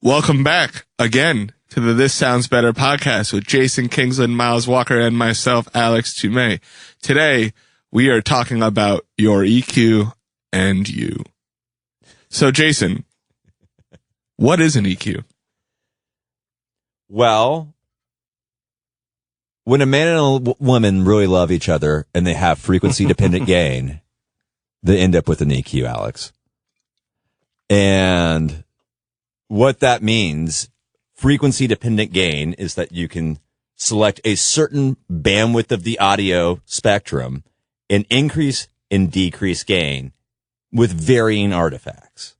Welcome back again to the This Sounds Better podcast with Jason Kingsland, Miles Walker, and myself, Alex Tumay. Today, we are talking about your EQ and you. So, Jason, what is an EQ? Well, when a man and a woman really love each other and they have frequency-dependent gain, they end up with an EQ, Alex. And what that means, frequency-dependent gain, is that you can select a certain bandwidth of the audio spectrum and increase and decrease gain with varying artifacts.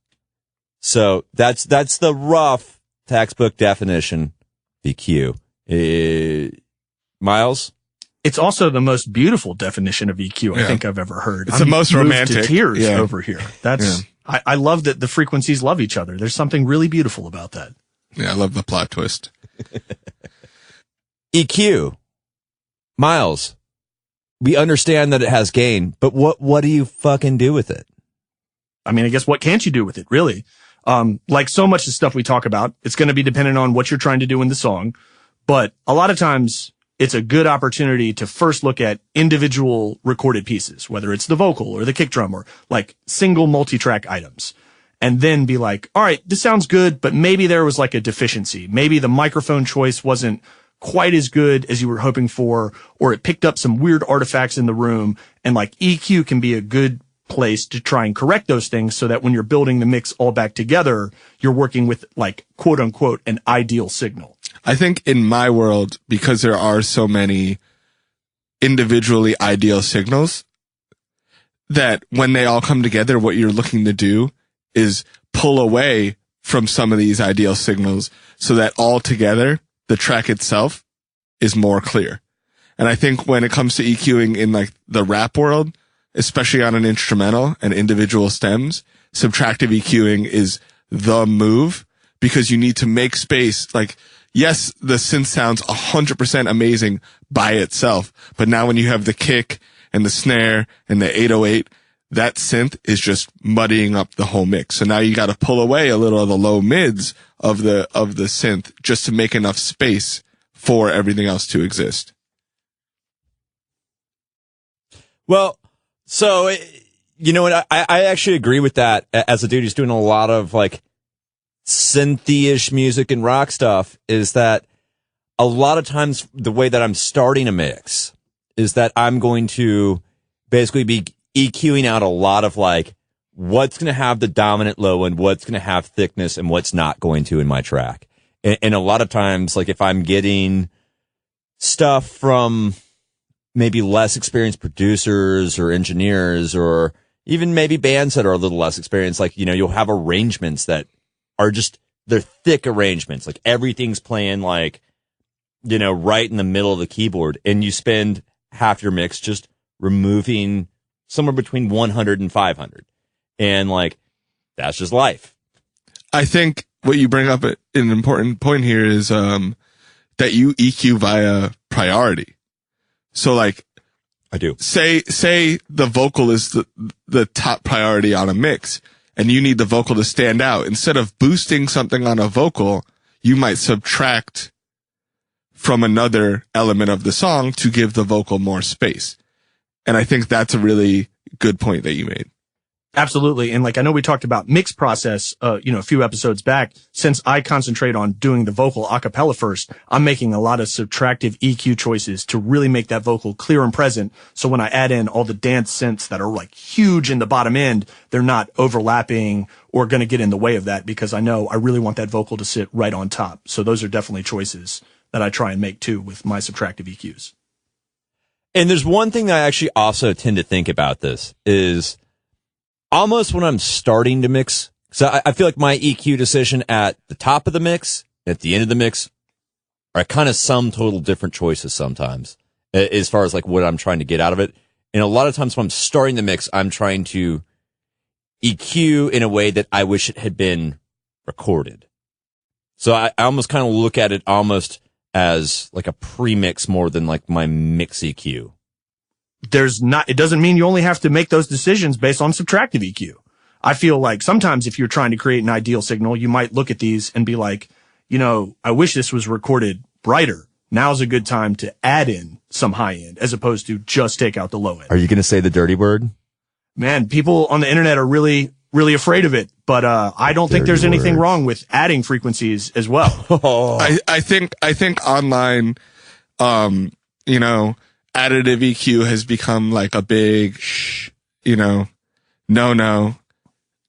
So that's the rough textbook definition of EQ. Miles? It's also the most beautiful definition of EQ I think I've ever heard. It's the most romantic. To tears over here. I love that the frequencies love each other. There's something really beautiful about that. Yeah, I love the plot twist. EQ. Miles, we understand that it has gain, but what do you fucking do with it? I mean, I guess what can't you do with it, really? Like so much of the stuff we talk about, it's going to be dependent on what you're trying to do in the song. But a lot of times it's a good opportunity to first look at individual recorded pieces, whether it's the vocal or the kick drum or like single multi-track items. And then be like, all right, this sounds good, but maybe there was like a deficiency. Maybe the microphone choice wasn't quite as good as you were hoping for, or it picked up some weird artifacts in the room. And like EQ can be a good place to try and correct those things so that when you're building the mix all back together, you're working with like quote unquote an ideal signal. I think in my world, because there are so many individually ideal signals, that when they all come together, what you're looking to do is pull away from some of these ideal signals so that all together, the track itself is more clear. And I think when it comes to EQing in like the rap world, especially on an instrumental and individual stems, subtractive EQing is the move because you need to make space. Like, yes, the synth sounds 100% amazing by itself, but now when you have the kick and the snare and the 808, that synth is just muddying up the whole mix. So now you got to pull away a little of the low mids of the synth just to make enough space for everything else to exist. Well, so, you know what? I actually agree with that as a dude who's doing a lot of like synthy-ish music and rock stuff, is that a lot of times the way that I'm starting a mix is that I'm going to basically be EQing out a lot of like what's going to have the dominant low and what's going to have thickness and what's not going to in my track. And a lot of times, like if I'm getting stuff from maybe less experienced producers or engineers or even maybe bands that are a little less experienced, like, you know, you'll have arrangements that are just, they're thick arrangements. Like everything's playing like, you know, right in the middle of the keyboard. And you spend half your mix just removing somewhere between 100 and 500. And like, that's just life. I think what you bring up an important point here is, that you EQ via priority. So like, I do. Say the vocal is the top priority on a mix and you need the vocal to stand out. Instead of boosting something on a vocal, you might subtract from another element of the song to give the vocal more space. And I think that's a really good point that you made. Absolutely. And like, I know we talked about mix process, a few episodes back. Since I concentrate on doing the vocal a cappella first, I'm making a lot of subtractive EQ choices to really make that vocal clear and present. So when I add in all the dance synths that are like huge in the bottom end, they're not overlapping or going to get in the way of that because I know I really want that vocal to sit right on top. So those are definitely choices that I try and make too with my subtractive EQs. And there's one thing that I actually also tend to think about this is almost when I'm starting to mix. So I feel like my EQ decision at the top of the mix, at the end of the mix, are kind of some total different choices sometimes as far as like what I'm trying to get out of it. And a lot of times when I'm starting the mix, I'm trying to EQ in a way that I wish it had been recorded. So I almost kind of look at it almost as like a pre-mix more than like my mix EQ. It doesn't mean you only have to make those decisions based on subtractive EQ. I feel like sometimes if you're trying to create an ideal signal, you might look at these and be like, I wish this was recorded brighter. Now's a good time to add in some high end as opposed to just take out the low end. Are you going to say the dirty word? Man, people on the internet are really, really afraid of it, but I don't think there's anything wrong with adding frequencies as well. I think online, additive EQ has become like a big, no,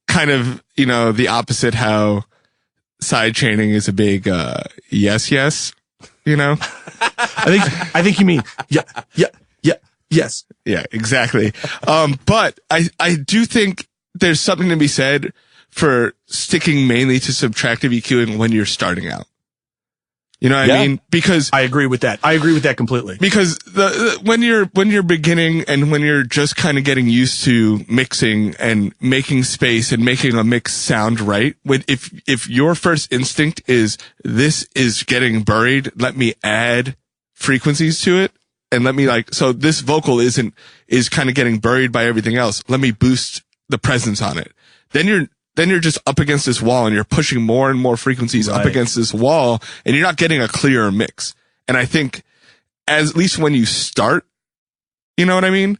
kind of, the opposite how side chaining is a big, yes. I think you mean, yes. Yeah, exactly. But I do think there's something to be said for sticking mainly to subtractive EQing when you're starting out. You know what I mean? Because I agree with that. I agree with that completely. Because when you're beginning and when you're just kind of getting used to mixing and making space and making a mix sound right, if your first instinct is this is getting buried, let me add frequencies to it and let me so this vocal is kind of getting buried by everything else. Let me boost the presence on it. Then you're just up against this wall and you're pushing more and more frequencies up against this wall and you're not getting a clearer mix. And I think at least when you start, you know what I mean?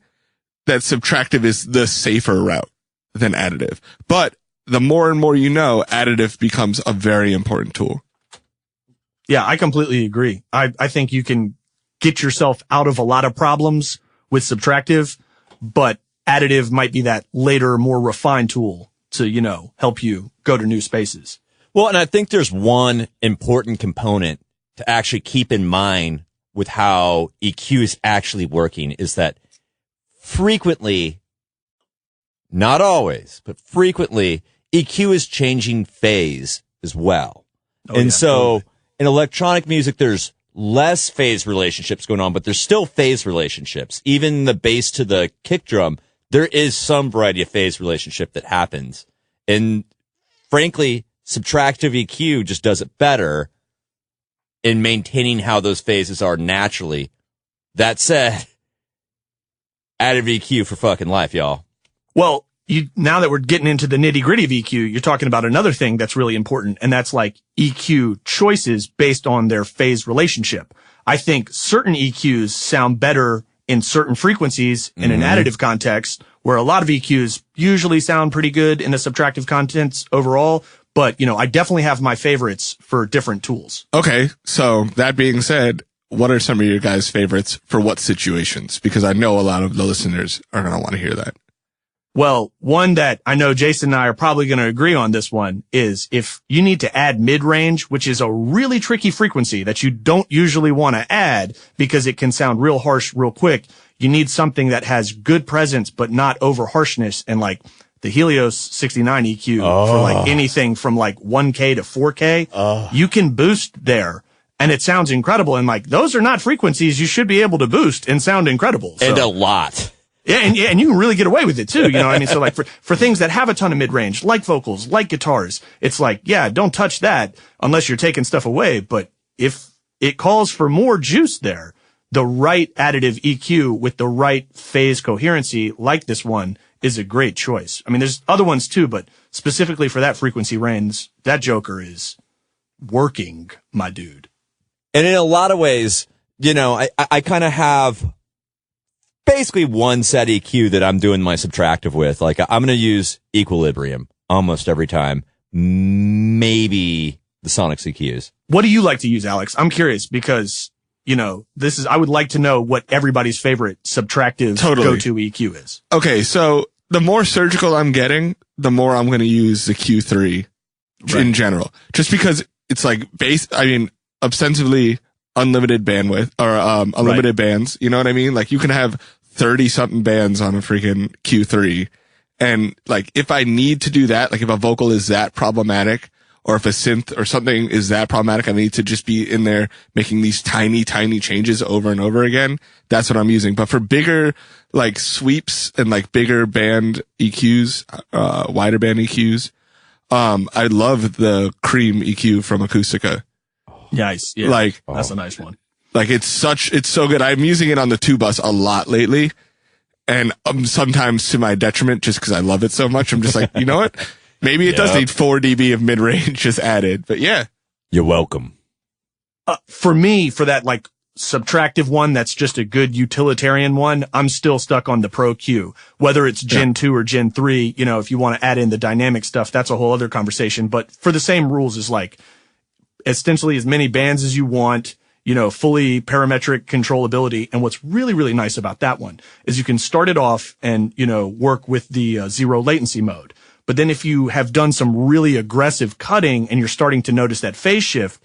That subtractive is the safer route than additive. But the more and more additive becomes a very important tool. Yeah, I completely agree. I think you can get yourself out of a lot of problems with subtractive, but additive might be that later, more refined tool to, help you go to new spaces. Well, and I think there's one important component to actually keep in mind with how EQ is actually working is that frequently, not always, but frequently, EQ is changing phase as well. In electronic music, there's less phase relationships going on, but there's still phase relationships. Even the bass to the kick drum, there is some variety of phase relationship that happens. And frankly, subtractive EQ just does it better in maintaining how those phases are naturally. That said, additive EQ for fucking life, y'all. Well, now that we're getting into the nitty gritty of EQ, you're talking about another thing that's really important, and that's like EQ choices based on their phase relationship. I think certain EQs sound better in certain frequencies in an additive context, where a lot of EQs usually sound pretty good in a subtractive context overall. But, I definitely have my favorites for different tools. Okay. So that being said, what are some of your guys' favorites for what situations? Because I know a lot of the listeners are going to want to hear that. Well, one that I know Jason and I are probably going to agree on this one is if you need to add mid-range, which is a really tricky frequency that you don't usually want to add because it can sound real harsh real quick. You need something that has good presence, but not over harshness. And like the Helios 69 EQ for like anything from like 1K to 4K, you can boost there. And it sounds incredible. And like, those are not frequencies you should be able to boost and sound incredible. And a lot. Yeah, and you can really get away with it too, you know what I mean? So like for things that have a ton of mid-range, like vocals, like guitars, it's like, yeah, don't touch that unless you're taking stuff away. But if it calls for more juice there, the right additive EQ with the right phase coherency, like this one, is a great choice. I mean, there's other ones too, but specifically for that frequency range, that joker is working, my dude. And in a lot of ways, I kind of have basically one set EQ that I'm doing my subtractive with. Like I'm going to use equilibrium almost every time. Maybe the Sonics EQs. What do you like to use, Alex? I'm curious because, I would like to know what everybody's favorite subtractive go-to EQ is. Okay. So the more surgical I'm getting, the more I'm going to use the Q3 in general, just because it's like ostensibly unlimited bandwidth or unlimited bands. You know what I mean? Like you can have 30 something bands on a freaking Q3. And like if I need to do that, like if a vocal is that problematic or if a synth or something is that problematic, I need to just be in there making these tiny, tiny changes over and over again. That's what I'm using. But for bigger like sweeps and like bigger band EQs, wider band EQs, I love the Cream EQ from Acoustica. Nice. Yeah. That's a nice one. Like it's so good. I'm using it on the 2 bus a lot lately. And sometimes to my detriment, just because I love it so much, I'm just like, you know what? Maybe it does need 4 dB of mid-range just added. But yeah. You're welcome. For me, for that like subtractive one, that's just a good utilitarian one, I'm still stuck on the Pro Q. Whether it's Gen 2 or Gen 3, you know, if you want to add in the dynamic stuff, that's a whole other conversation. But for the same rules as like essentially as many bands as you want, you know, fully parametric controllability. And what's really, really nice about that one is you can start it off and, you know, work with the zero latency mode. But then if you have done some really aggressive cutting and you're starting to notice that phase shift,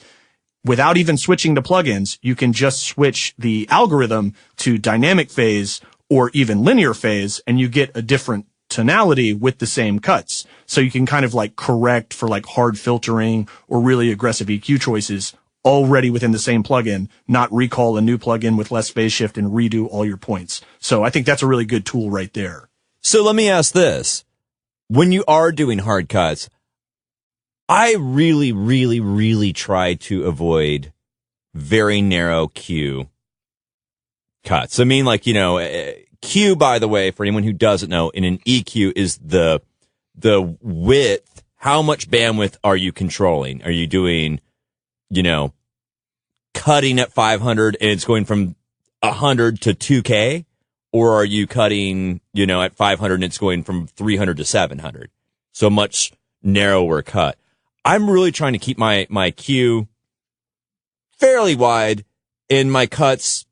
without even switching the plugins, you can just switch the algorithm to dynamic phase or even linear phase, and you get a different tonality with the same cuts. So you can kind of like correct for like hard filtering or really aggressive EQ choices already within the same plugin, not recall a new plugin with less phase shift and redo all your points. So I think that's a really good tool right there. So let me ask this. When you are doing hard cuts, I really, really, really try to avoid very narrow Q cuts. I mean, like, you know, Q, by the way, for anyone who doesn't know, in an EQ is the width. How much bandwidth are you controlling? Are you doing, you know, cutting at 500 and it's going from 100 to 2K? Or are you cutting, you know, at 500 and it's going from 300 to 700? So much narrower cut. I'm really trying to keep my Q fairly wide and my cuts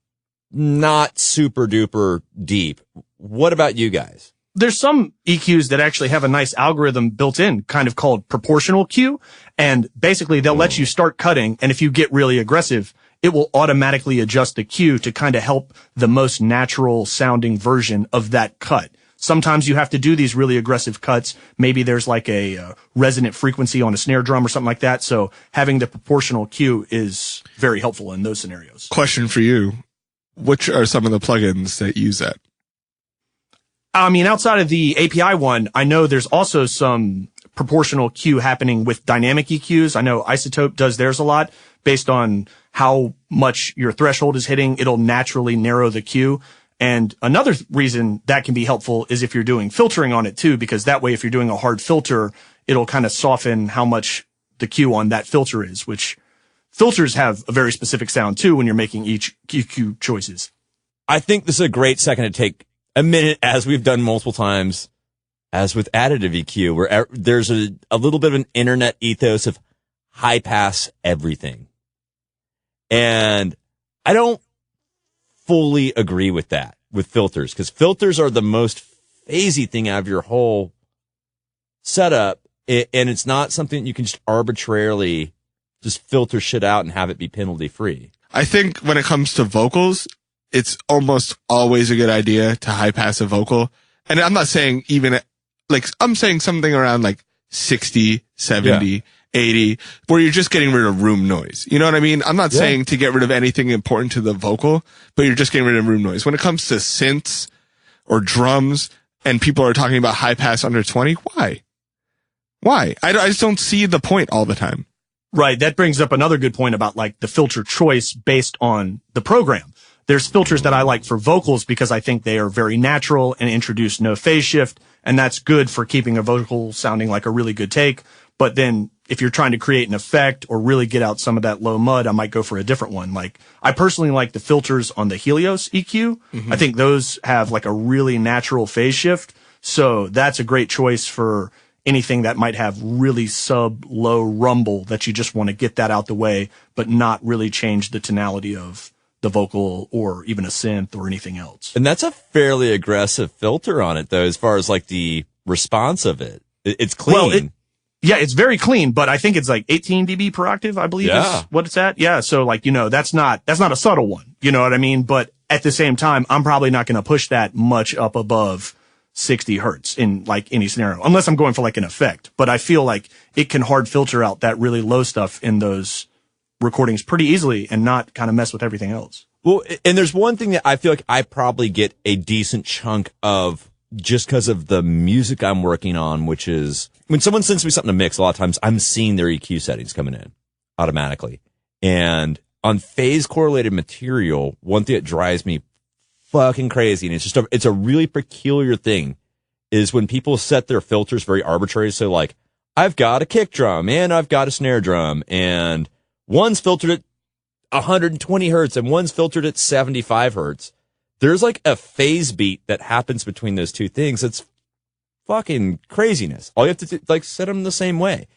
not super duper deep. What about you guys? There's some EQs that actually have a nice algorithm built in, kind of called proportional Q. And basically they'll let you start cutting. And if you get really aggressive, it will automatically adjust the Q to kind of help the most natural sounding version of that cut. Sometimes you have to do these really aggressive cuts. Maybe there's like a resonant frequency on a snare drum or something like that. So having the proportional Q is very helpful in those scenarios. Question for you. Which are some of the plugins that use that? I mean, outside of the API one, I know there's also some proportional Q happening with dynamic EQs. I know Isotope does theirs a lot. Based on how much your threshold is hitting, it'll naturally narrow the Q. And another reason that can be helpful is if you're doing filtering on it too, because that way, if you're doing a hard filter, it'll kind of soften how much the Q on that filter is, which filters have a very specific sound too when you're making each EQ choices. I think this is a great second to take a minute, as we've done multiple times, as with additive EQ, where there's a little bit of an internet ethos of high pass everything. And I don't fully agree with that with filters, because filters are the most phasey thing out of your whole setup. And it's not something you can just arbitrarily just filter shit out and have it be penalty free. I think when it comes to vocals, it's almost always a good idea to high pass a vocal. And I'm not saying even like, I'm saying something around like 60, 70, 80, where you're just getting rid of room noise. You know what I mean? I'm not saying to get rid of anything important to the vocal, but you're just getting rid of room noise. When it comes to synths or drums and people are talking about high pass under 20, why? I just don't see the point all the time. Right. That brings up another good point about like the filter choice based on the program. There's filters that I like for vocals because I think they are very natural and introduce no phase shift. And that's good for keeping a vocal sounding like a really good take. But then if you're trying to create an effect or really get out some of that low mud, I might go for a different one. Like I personally like the filters on the Helios EQ. Mm-hmm. I think those have like a really natural phase shift. So that's a great choice for anything that might have really low rumble that you just want to get that out the way, but not really change the tonality of the vocal or even a synth or anything else. And that's a fairly aggressive filter on it though, as far as like the response of it. It's clean. Well, yeah, it's very clean, but I think it's like 18 dB per octave, I believe is what it's at. Yeah. So like, you know, that's not a subtle one. You know what I mean? But at the same time, I'm probably not going to push that much up above 60 hertz in like any scenario, unless I'm going for like an effect. But I feel like it can hard filter out that really low stuff in those recordings pretty easily and not kind of mess with everything else. Well, and there's one thing that I feel like I probably get a decent chunk of just because of the music I'm working on, which is when someone sends me something to mix, a lot of times I'm seeing their EQ settings coming in automatically. And on phase correlated material, one thing that drives me fucking crazy. And it's a really peculiar thing is when people set their filters very arbitrary. So like, I've got a kick drum and I've got a snare drum and one's filtered at 120 hertz and one's filtered at 75 hertz. There's like a phase beat that happens between those two things. It's fucking craziness. All you have to do, like, set them the same way.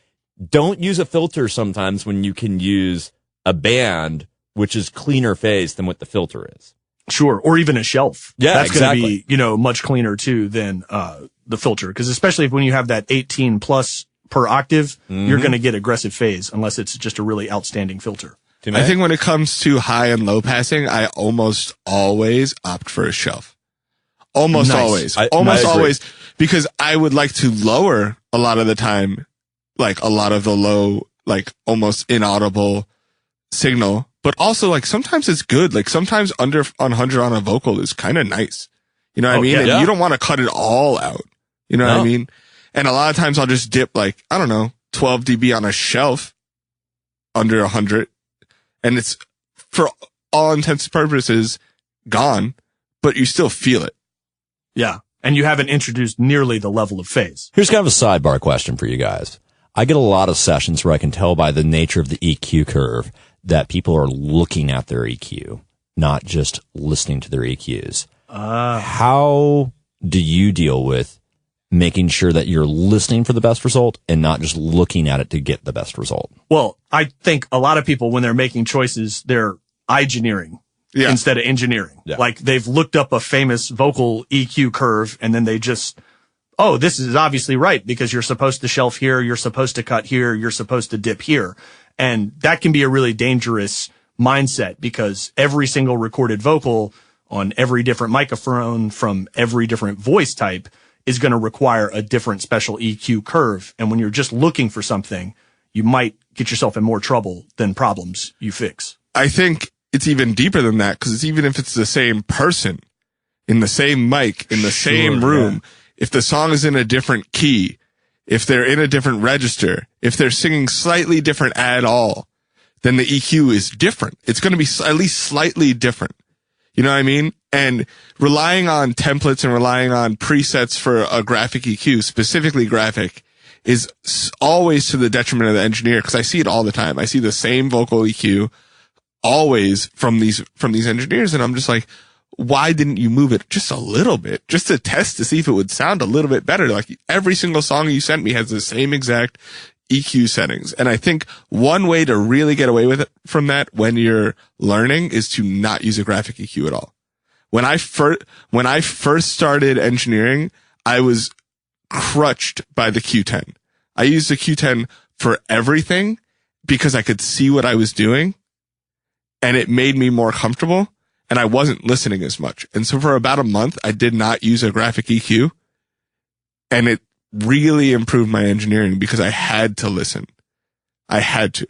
Don't use a filter sometimes when you can use a band, which is cleaner phase than what the filter is. Sure. Or even a shelf. Yeah, that's exactly. going to be, much cleaner too than, the filter. Cause especially when you have that 18 plus per octave, you're going to get aggressive phase unless it's just a really outstanding filter. I think when it comes to high and low passing, I almost always opt for a shelf. Almost always. Almost always. Because I would like to lower a lot of the time, like a lot of the low, like almost inaudible signal. But also, like, sometimes it's good. Like, sometimes under 100 on a vocal is kind of nice. You know what I mean? Yeah. And you don't want to cut it all out. You know what I mean? And a lot of times I'll just dip, like, I don't know, 12 dB on a shelf under 100. And it's, for all intents and purposes, gone, but you still feel it. Yeah. And you haven't introduced nearly the level of phase. Here's kind of a sidebar question for you guys. I get a lot of sessions where I can tell by the nature of the EQ curve that people are looking at their EQ, not just listening to their EQs. How do you deal with making sure that you're listening for the best result and not just looking at it to get the best result? Well, I think a lot of people, when they're making choices, they're engineering instead of engineering. Yeah. Like they've looked up a famous vocal EQ curve and then they just, oh, this is obviously right because you're supposed to shelf here, you're supposed to cut here, you're supposed to dip here. And that can be a really dangerous mindset because every single recorded vocal on every different microphone from every different voice type is going to require a different special EQ curve. And when you're just looking for something, you might get yourself in more trouble than problems you fix. I think it's even deeper than that because it's even if it's the same person in the same mic, in the same room, if the song is in a different key, if they're in a different register, if they're singing slightly different at all, then the EQ is different. It's going to be at least slightly different. You know what I mean? And relying on templates and relying on presets for a graphic EQ, specifically graphic, is always to the detriment of the engineer because I see it all the time. I see the same vocal EQ always from these engineers, and I'm just like, why didn't you move it just a little bit, just to test to see if it would sound a little bit better? Like every single song you sent me has the same exact EQ settings. And I think one way to really get away with it from that when you're learning is to not use a graphic EQ at all. When I first started engineering, I was crutched by the Q10. I used the Q10 for everything because I could see what I was doing and it made me more comfortable and I wasn't listening as much. And so for about a month, I did not use a graphic EQ and it really improved my engineering because I had to listen. I had to.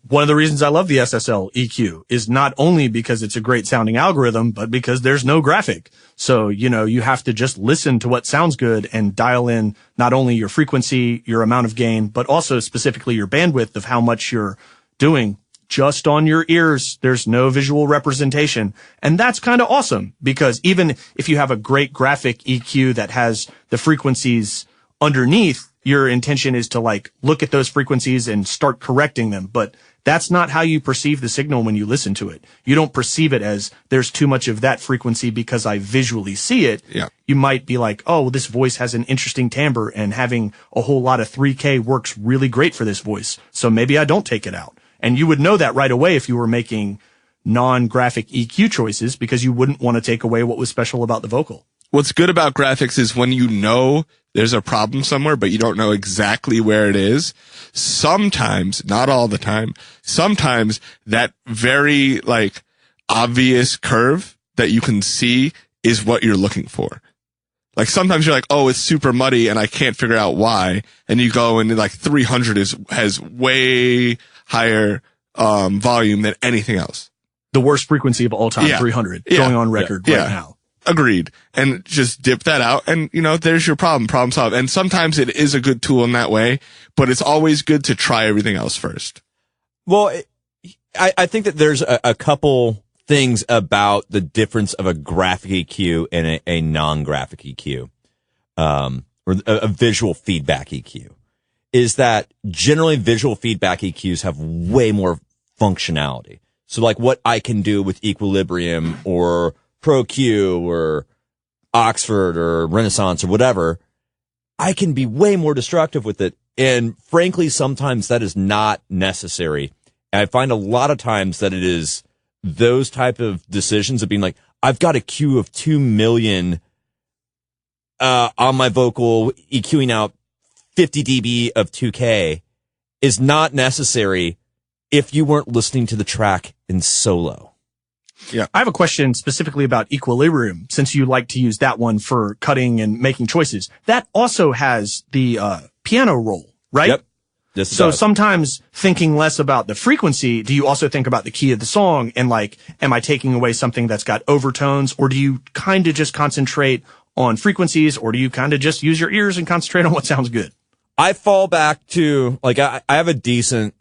One of the reasons I love the SSL EQ is not only because it's a great sounding algorithm, but because there's no graphic. So, you have to just listen to what sounds good and dial in not only your frequency, your amount of gain, but also specifically your bandwidth of how much you're doing just on your ears. There's no visual representation. And that's kind of awesome because even if you have a great graphic EQ that has the frequencies underneath, your intention is to look at those frequencies and start correcting them. But that's not how you perceive the signal when you listen to it. You don't perceive it as there's too much of that frequency because I visually see it. Yeah. You might be like, oh, well, this voice has an interesting timbre and having a whole lot of 3K works really great for this voice. So maybe I don't take it out. And you would know that right away if you were making non-graphic EQ choices because you wouldn't want to take away what was special about the vocal. What's good about graphics is when you know there's a problem somewhere, but you don't know exactly where it is. Sometimes, not all the time, sometimes that very obvious curve that you can see is what you're looking for. Like sometimes you're like, oh, it's super muddy and I can't figure out why. And you go and 300 has way higher, volume than anything else. The worst frequency of all time, 300, going on record right now. Agreed. And just dip that out and, there's your problem solved. And sometimes it is a good tool in that way, but it's always good to try everything else first. Well, I think that there's a couple things about the difference of a graphic EQ and a non-graphic EQ, or a visual feedback EQ, is that generally visual feedback EQs have way more functionality. So like what I can do with Equilibrium or Pro Q or Oxford or Renaissance or whatever, I can be way more destructive with it. And frankly, sometimes that is not necessary. And I find a lot of times that it is those type of decisions of being like, I've got a queue of 2 million on my vocal, EQing out 50 dB of 2K is not necessary if you weren't listening to the track in solo. Yeah. I have a question specifically about Equilibrium, since you like to use that one for cutting and making choices. That also has the piano roll, right? Yep. Yes, so sometimes thinking less about the frequency, do you also think about the key of the song and like, am I taking away something that's got overtones, or do you kind of just concentrate on frequencies, or do you kind of just use your ears and concentrate on what sounds good? I fall back to, like, I have a decent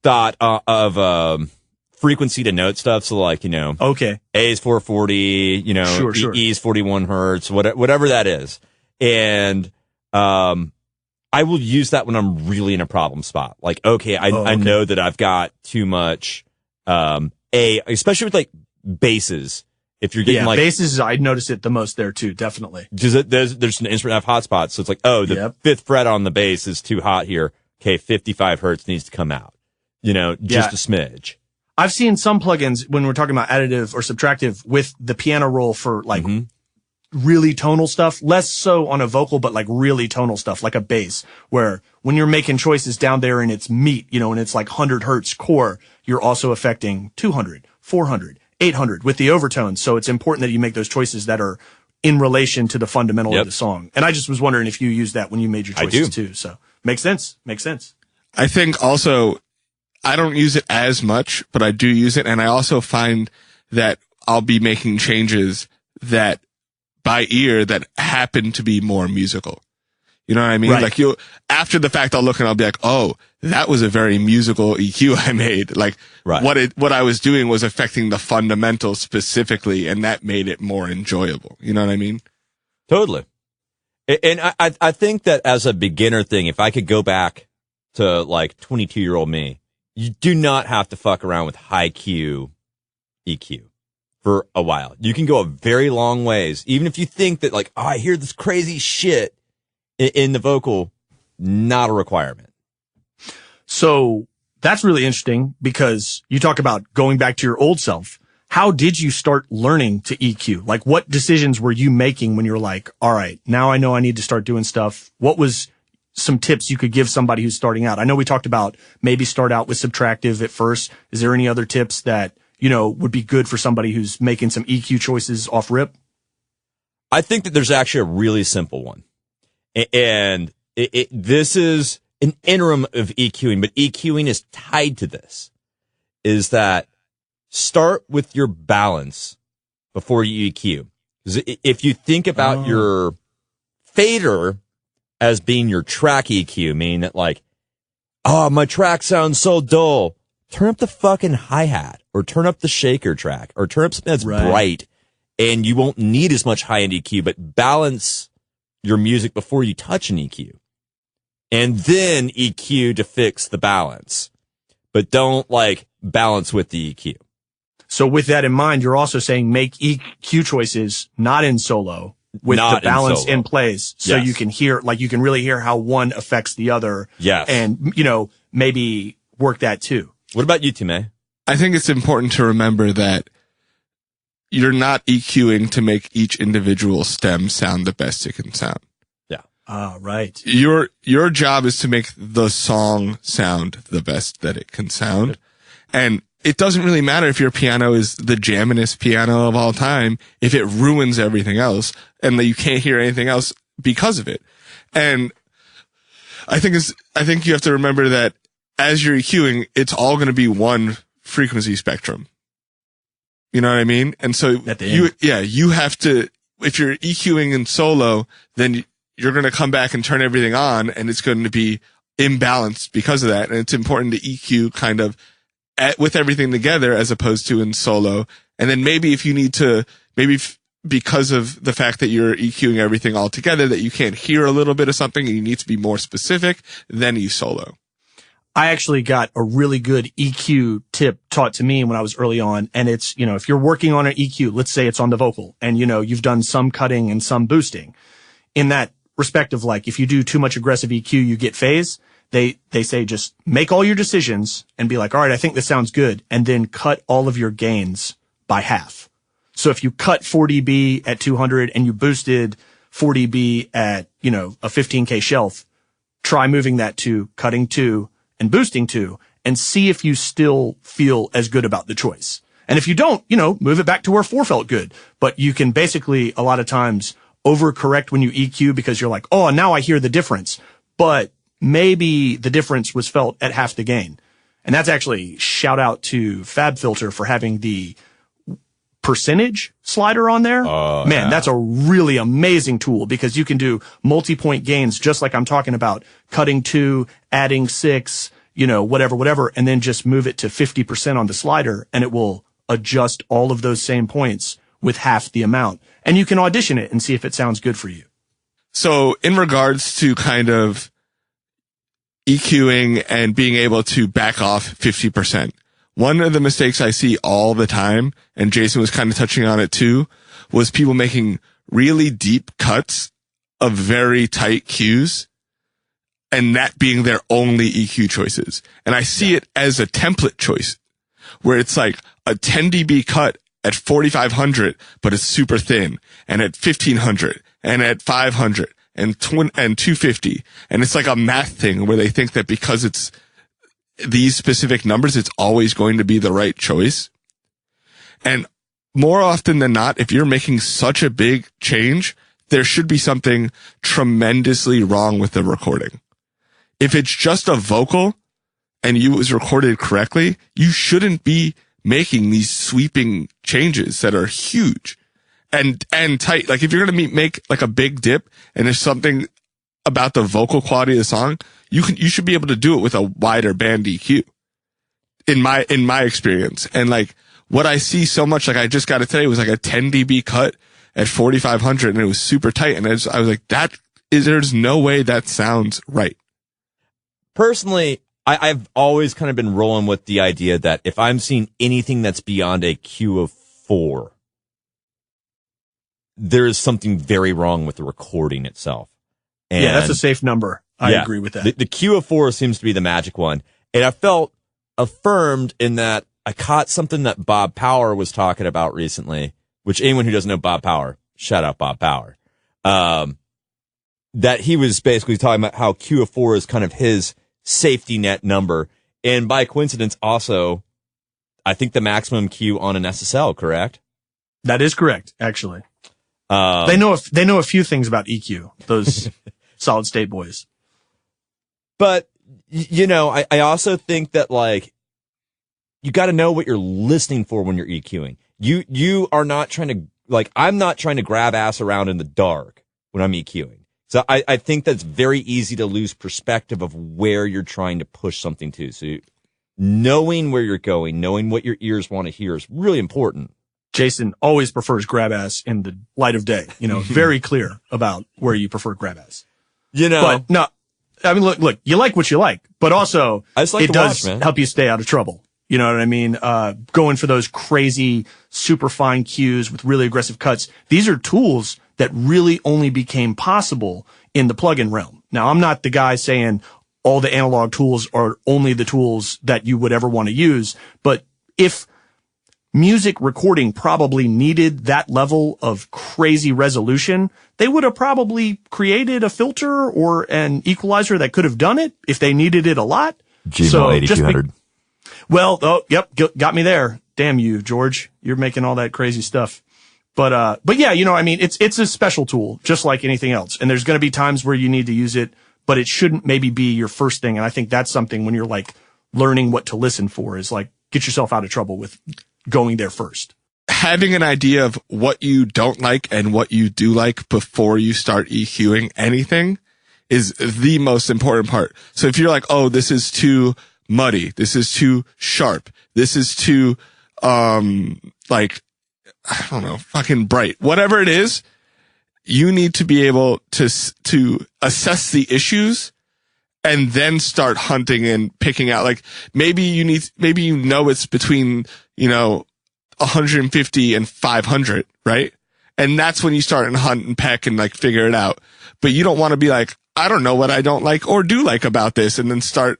thought of frequency to note stuff. So like, okay, A is 440, sure. E is 41 hertz, whatever that is. And, I will use that when I'm really in a problem spot. Like, okay, I know that I've got too much, especially with like basses. If you're getting basses, I notice it the most there too, definitely. There's an instrument have hotspots. So it's like, the fifth fret on the bass is too hot here. Okay, 55 hertz needs to come out. Just a smidge. I've seen some plugins when we're talking about additive or subtractive with the piano roll for like really tonal stuff, less so on a vocal, but like really tonal stuff, like a bass, where when you're making choices down there in its meat, and it's like 100 hertz core, you're also affecting 200, 400, 800 with the overtones. So it's important that you make those choices that are in relation to the fundamental of the song. And I just was wondering if you used that when you made your choices too. So makes sense. I think also I don't use it as much, but I do use it. And I also find that I'll be making changes that by ear that happen to be more musical. You know what I mean? Right. Like after the fact, I'll look and I'll be like, oh, that was a very musical EQ I made. Like what I was doing was affecting the fundamentals specifically, and that made it more enjoyable. You know what I mean? Totally. And I think that as a beginner thing, if I could go back to like 22-year-old me, you do not have to fuck around with high Q EQ for a while. You can go a very long ways. Even if you think that like, I hear this crazy shit in the vocal, not a requirement. So that's really interesting because you talk about going back to your old self. How did you start learning to EQ? Like what decisions were you making when you're like, all right, now I know I need to start doing stuff? What was some tips you could give somebody who's starting out? I know we talked about maybe start out with subtractive at first. Is there any other tips that would be good for somebody who's making some EQ choices off rip? I think that there's actually a really simple one. And this is an interim of EQing, but EQing is tied to this, is that start with your balance before you EQ. Because if you think about your fader as being your track EQ, meaning that like, my track sounds so dull, turn up the fucking hi-hat or turn up the shaker track or turn up something that's bright, and you won't need as much high-end EQ, but balance your music before you touch an EQ. And then EQ to fix the balance. But don't like balance with the EQ. So with that in mind, you're also saying make EQ choices not in solo, with not the balance in place, so you can hear, like you can really hear how one affects the other. Yes. And, maybe work that too. What about you, Time? I think it's important to remember that you're not EQing to make each individual stem sound the best it can sound. Yeah. Right. Your job is to make the song sound the best that it can sound. And it doesn't really matter if your piano is the jamminest piano of all time, if it ruins everything else and that you can't hear anything else because of it. And I think you have to remember that as you're EQing, it's all going to be one frequency spectrum. You know what I mean? And so you have to, if you're EQing in solo, then you're going to come back and turn everything on, and it's going to be imbalanced because of that. And it's important to EQ kind of with everything together as opposed to in solo. And then maybe if you need to, because of the fact that you're EQing everything all together, that you can't hear a little bit of something and you need to be more specific, then you solo. I actually got a really good EQ tip taught to me when I was early on. And it's, if you're working on an EQ, let's say it's on the vocal and, you've done some cutting and some boosting. In that respect of like, if you do too much aggressive EQ, you get phase. They say just make all your decisions and be like, all right, I think this sounds good. And then cut all of your gains by half. So if you cut 4 dB at 200 and you boosted 4 dB at, a 15K shelf, try moving that to cutting 2 and boosting 2 and see if you still feel as good about the choice. And if you don't, move it back to where 4 felt good. But you can basically a lot of times overcorrect when you EQ because you're like, oh, now I hear the difference. But maybe the difference was felt at half the gain. And that's actually shout out to FabFilter for having the percentage slider on there. Oh, man, yeah. That's a really amazing tool because you can do multi-point gains just like I'm talking about, cutting 2, adding 6, whatever, and then just move it to 50% on the slider and it will adjust all of those same points with half the amount. And you can audition it and see if it sounds good for you. So in regards to kind of EQing and being able to back off 50%, one of the mistakes I see all the time, and Jason was kind of touching on it too, was people making really deep cuts of very tight cues and that being their only EQ choices. And I see it as a template choice where it's like a 10 dB cut at 4,500, but it's super thin, and at 1,500 and at 500 and 250. And it's like a math thing where they think that because it's these specific numbers, it's always going to be the right choice. And more often than not, if you're making such a big change, there should be something tremendously wrong with the recording. If it's just a vocal and it was recorded correctly, you shouldn't be making these sweeping changes that are huge and tight. Like if you're going to make like a big dip and there's something about the vocal quality of the song, you should be able to do it with a wider band EQ in my experience. And like what I see so much, like I just got it today, was like a 10 dB cut at 4,500 and it was super tight. And I was like, there's no way that sounds right. Personally, I've always kind of been rolling with the idea that if I'm seeing anything that's beyond a Q of 4, there is something very wrong with the recording itself. And yeah, that's a safe number. I agree with that. The Q of 4 seems to be the magic one. And I felt affirmed in that I caught something that Bob Power was talking about recently, which anyone who doesn't know Bob Power, shout out Bob Power, that he was basically talking about how Q of 4 is kind of his safety net number. And by coincidence, also, I think the maximum Q on an SSL, correct? That is correct, actually. They know a few things about EQ, those solid state boys. But, I also think that, like, you got to know what you're listening for when you're EQing. You are not trying to, like, I'm not trying to grab ass around in the dark when I'm EQing. So I think that's very easy to lose perspective of where you're trying to push something to. So knowing where you're going, knowing what your ears want to hear is really important. Jason always prefers grab ass in the light of day. Very clear about where you prefer grab ass. But no, I mean, look, you like what you like, but also it does help you stay out of trouble. You know what I mean? Going for those crazy, super fine cues with really aggressive cuts. These are tools that really only became possible in the plugin realm. Now, I'm not the guy saying all the analog tools are only the tools that you would ever want to use, but if music recording probably needed that level of crazy resolution, they would have probably created a filter or an equalizer that could have done it if they needed it a lot. Gmail 8200. Got me there. Damn you, George. You're making all that crazy stuff. But yeah, it's a special tool, just like anything else. And there's going to be times where you need to use it, but it shouldn't maybe be your first thing. And I think that's something when you're like learning what to listen for is like, get yourself out of trouble with going there first. Having an idea of what you don't like and what you do like before you start EQing anything is the most important part. So if you're like, oh, this is too muddy. This is too sharp. This is too, like, I don't know, fucking bright. Whatever it is, you need to be able to assess the issues and then start hunting and picking out, like, maybe you know it's between, 150 and 500, right? And that's when you start and hunt and peck and like figure it out. But you don't want to be like, I don't know what I don't like or do like about this, and then start,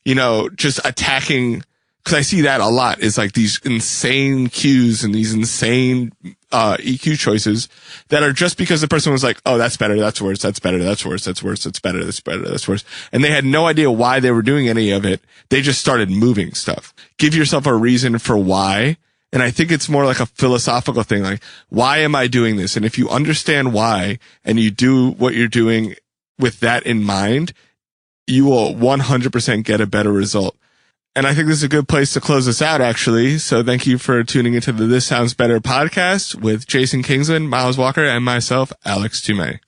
just attacking. Cause I see that a lot, is like these insane cues and these insane, EQ choices that are just because the person was like, oh, that's better, that's worse, that's better, that's worse, that's worse, that's better, that's better, that's worse. And they had no idea why they were doing any of it. They just started moving stuff. Give yourself a reason for why. And I think it's more like a philosophical thing, like, why am I doing this? And if you understand why and you do what you're doing with that in mind, you will 100% get a better result. And I think this is a good place to close this out, actually. So thank you for tuning into the This Sounds Better podcast with Jason Kingsland, Miles Walker, and myself, Alex Toomey.